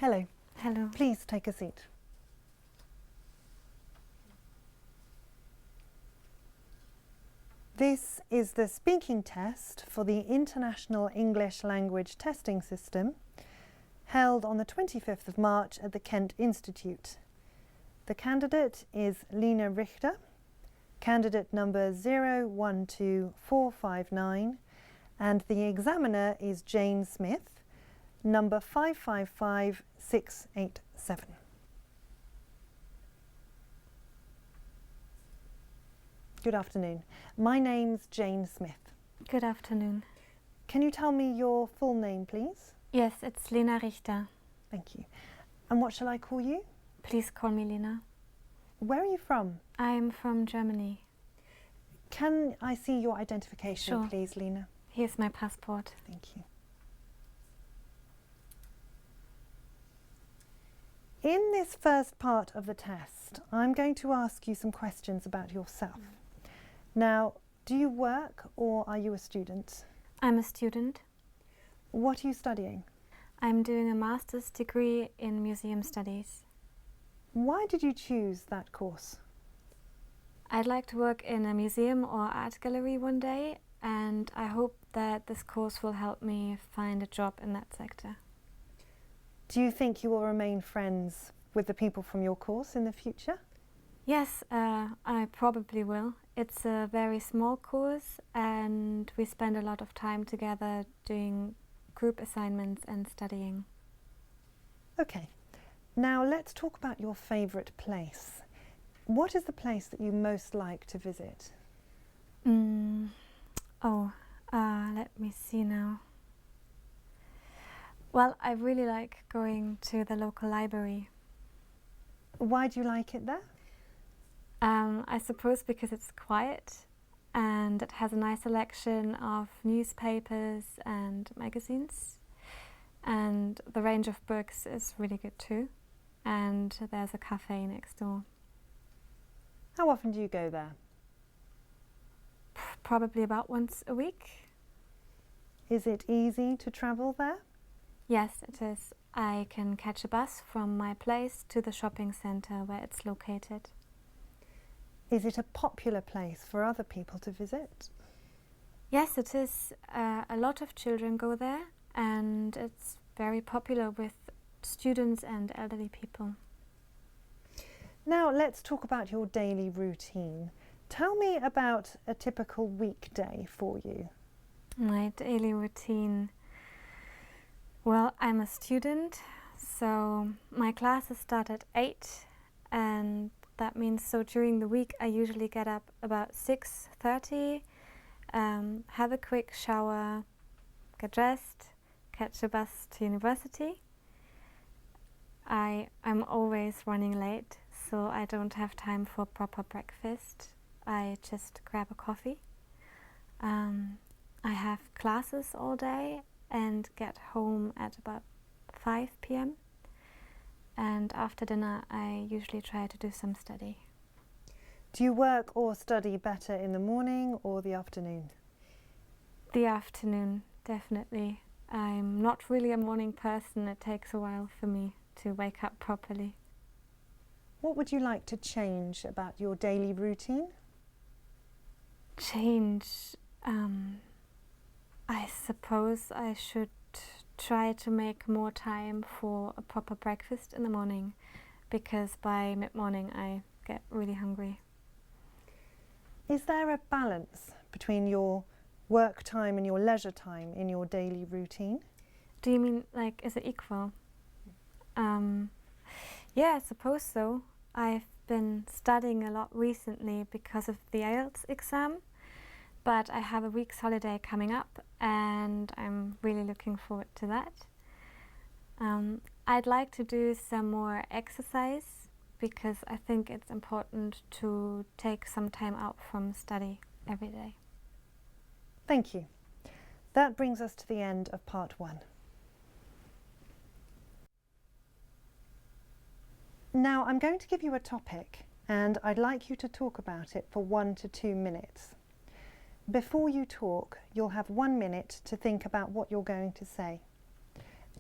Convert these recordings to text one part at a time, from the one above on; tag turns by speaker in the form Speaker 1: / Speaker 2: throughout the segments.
Speaker 1: Hello.
Speaker 2: Hello.
Speaker 1: Please take a seat. This is the speaking test for the International English Language Testing System, held on the 25th of March at the Kent Institute. The candidate is Lena Richter, candidate number 012459, and the examiner is Jane Smith, number 555687. Good afternoon. My name's Jane Smith.
Speaker 2: Good afternoon.
Speaker 1: Can you tell me your full name, please?
Speaker 2: Yes, it's Lena Richter.
Speaker 1: Thank you. And what shall I call you?
Speaker 2: Please call me Lena.
Speaker 1: Where are you from?
Speaker 2: I'm from Germany.
Speaker 1: Can I see your identification,
Speaker 2: Sure.
Speaker 1: please, Lena?
Speaker 2: Here's my passport.
Speaker 1: Thank you. In this first part of the test, I'm going to ask you some questions about yourself. Now, do you work or are you a student?
Speaker 2: I'm a student.
Speaker 1: What are you studying?
Speaker 2: I'm doing a master's degree in museum studies.
Speaker 1: Why did you choose that course?
Speaker 2: I'd like to work in a museum or art gallery one day, and I hope that this course will help me find a job in that sector.
Speaker 1: Do you think you will remain friends with the people from your course in the future?
Speaker 2: Yes, I probably will. It's a very small course and we spend a lot of time together doing group assignments and studying.
Speaker 1: Okay, now let's talk about your favourite place. What is the place that you most like to visit?
Speaker 2: Let me see now. Well, I really like going to the local library.
Speaker 1: Why do you like it there?
Speaker 2: I suppose because it's quiet and it has a nice selection of newspapers and magazines, and the range of books is really good too, and there's a cafe next door.
Speaker 1: How often do you go there?
Speaker 2: Probably about once a week.
Speaker 1: Is it easy to travel there?
Speaker 2: Yes, it is. I can catch a bus from my place to the shopping centre where it's located.
Speaker 1: Is it a popular place for other people to visit?
Speaker 2: Yes, it is. A lot of children go there and it's very popular with students and elderly people.
Speaker 1: Now let's talk about your daily routine. Tell me about a typical weekday for you.
Speaker 2: My daily routine. Well, I'm a student, so my classes start at 8, and that means so during the week I usually get up about 6:30, have a quick shower, get dressed, catch a bus to university. I'm always running late, so I don't have time for proper breakfast. I just grab a coffee. I have classes all day and get home at about 5 p.m. and after dinner I usually try to do some study.
Speaker 1: Do you work or study better in the morning or the afternoon?
Speaker 2: The afternoon, definitely. I'm not really a morning person. It takes a while for me to wake up properly.
Speaker 1: What would you like to change about your daily routine?
Speaker 2: Change. I suppose I should try to make more time for a proper breakfast in the morning, because by mid-morning I get really hungry.
Speaker 1: Is there a balance between your work time and your leisure time in your daily routine?
Speaker 2: Do you mean like is it equal? Yeah, I suppose so. I've been studying a lot recently because of the IELTS exam, but I have a week's holiday coming up and I'm really looking forward to that. I'd like to do some more exercise because I think it's important to take some time out from study every day.
Speaker 1: Thank you. That brings us to the end of part 1. Now I'm going to give you a topic and I'd like you to talk about it for 1 to 2 minutes. Before you talk, you'll have 1 minute to think about what you're going to say.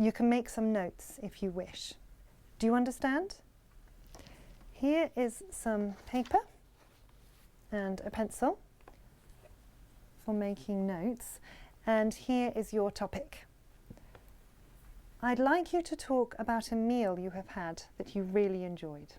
Speaker 1: You can make some notes if you wish. Do you understand? Here is some paper and a pencil for making notes, and here is your topic. I'd like you to talk about a meal you have had that you really enjoyed.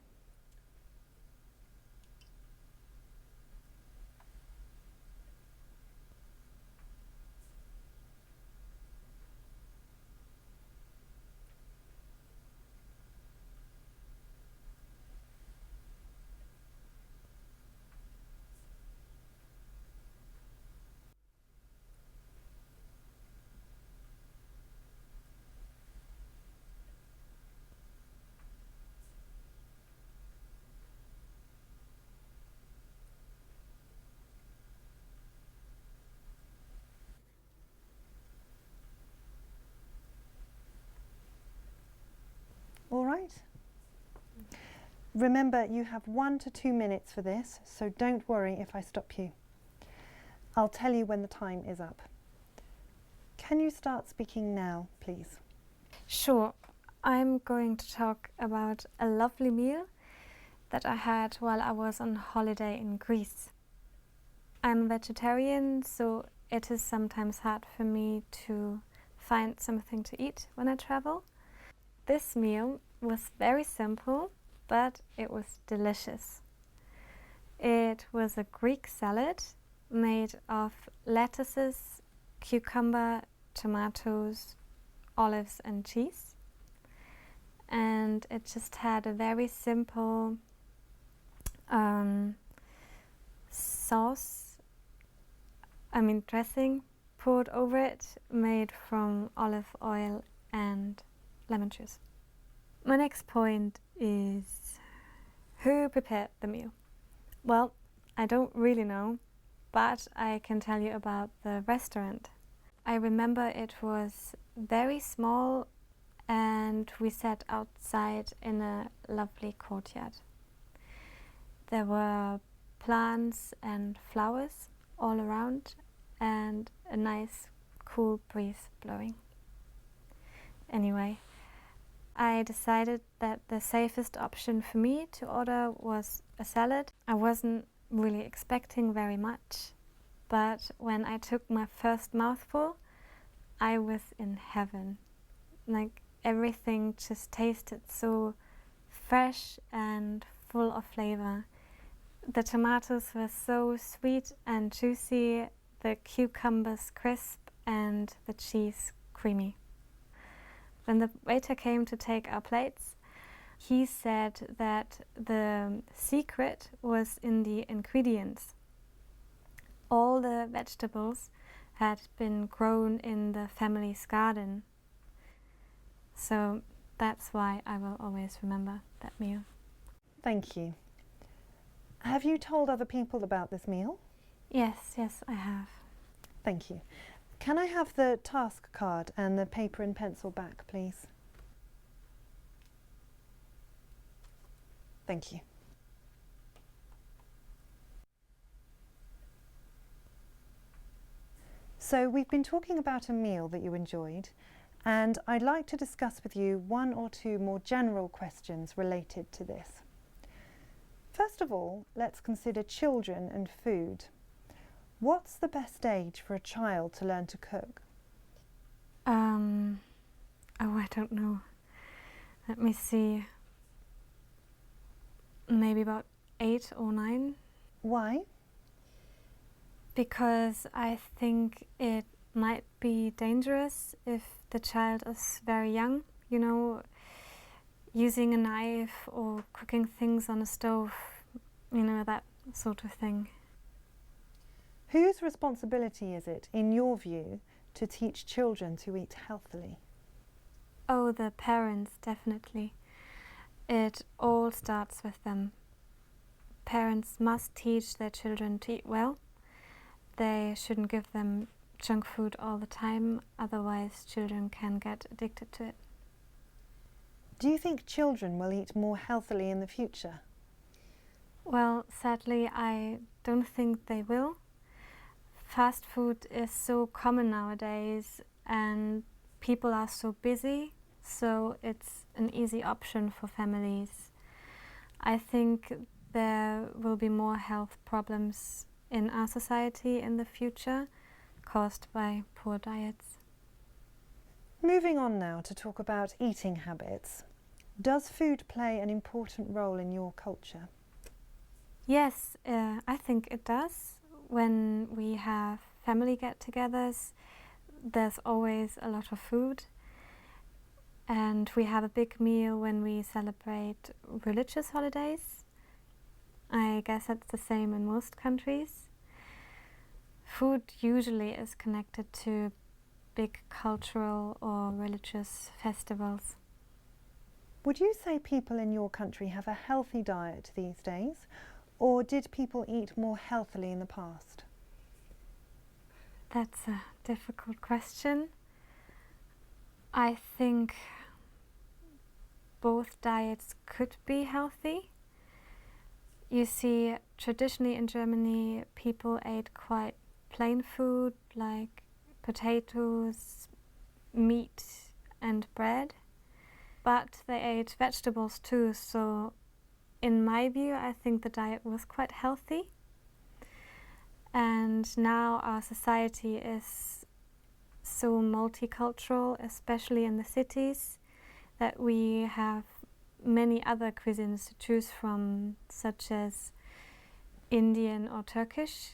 Speaker 1: All right. Remember, you have 1 to 2 minutes for this, so don't worry if I stop you. I'll tell you when the time is up. Can you start speaking now, please?
Speaker 2: Sure. I'm going to talk about a lovely meal that I had while I was on holiday in Greece. I'm a vegetarian, so it is sometimes hard for me to find something to eat when I travel. This meal was very simple, but it was delicious. It was a Greek salad made of lettuces, cucumber, tomatoes, olives and cheese. And it just had a very simple dressing poured over it, made from olive oil and lemon juice. My next point is who prepared the meal? Well, I don't really know, but I can tell you about the restaurant. I remember it was very small and we sat outside in a lovely courtyard. There were plants and flowers all around and a nice cool breeze blowing. Anyway, I decided that the safest option for me to order was a salad. I wasn't really expecting very much, but when I took my first mouthful, I was in heaven. Like, everything just tasted so fresh and full of flavor. The tomatoes were so sweet and juicy, the cucumbers crisp and the cheese creamy. When the waiter came to take our plates, he said that the secret was in the ingredients. All the vegetables had been grown in the family's garden. So that's why I will always remember that meal.
Speaker 1: Thank you. Have you told other people about this meal?
Speaker 2: Yes, I have.
Speaker 1: Thank you. Can I have the task card and the paper and pencil back, please? Thank you. So we've been talking about a meal that you enjoyed, and I'd like to discuss with you 1 or 2 more general questions related to this. First of all, let's consider children and food. What's the best age for a child to learn to cook?
Speaker 2: I don't know. Let me see. Maybe about 8 or 9.
Speaker 1: Why?
Speaker 2: Because I think it might be dangerous if the child is very young, you know, using a knife or cooking things on a stove, you know, that sort of thing.
Speaker 1: Whose responsibility is it, in your view, to teach children to eat healthily?
Speaker 2: Oh, the parents, definitely. It all starts with them. Parents must teach their children to eat well. They shouldn't give them junk food all the time, otherwise children can get addicted to it.
Speaker 1: Do you think children will eat more healthily in the future?
Speaker 2: Well, sadly, I don't think they will. Fast food is so common nowadays and people are so busy so it's an easy option for families. I think there will be more health problems in our society in the future caused by poor diets.
Speaker 1: Moving on now to talk about eating habits. Does food play an important role in your culture?
Speaker 2: Yes, I think it does. When we have family get-togethers, there's always a lot of food. And we have a big meal when we celebrate religious holidays. I guess that's the same in most countries. Food usually is connected to big cultural or religious festivals.
Speaker 1: Would you say people in your country have a healthy diet these days, or did people eat more healthily in the past?
Speaker 2: That's a difficult question. I think both diets could be healthy. You see, traditionally in Germany, people ate quite plain food like potatoes, meat and bread, but they ate vegetables too, so in my view I think the diet was quite healthy. And now our society is so multicultural, especially in the cities, that we have many other cuisines to choose from, such as Indian or Turkish,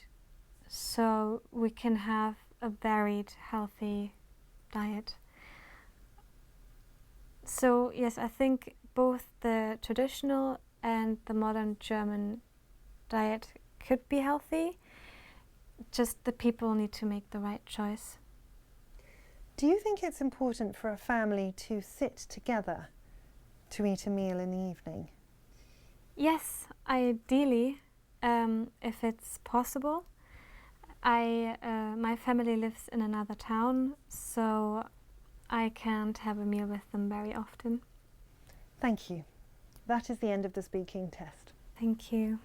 Speaker 2: so we can have a varied, healthy diet. So yes, I think both the traditional and the modern German diet could be healthy, just the people need to make the right choice.
Speaker 1: Do you think it's important for a family to sit together to eat a meal in the evening?
Speaker 2: Yes, ideally, if it's possible. My family lives in another town, so I can't have a meal with them very often.
Speaker 1: Thank you. That is the end of the speaking test.
Speaker 2: Thank you.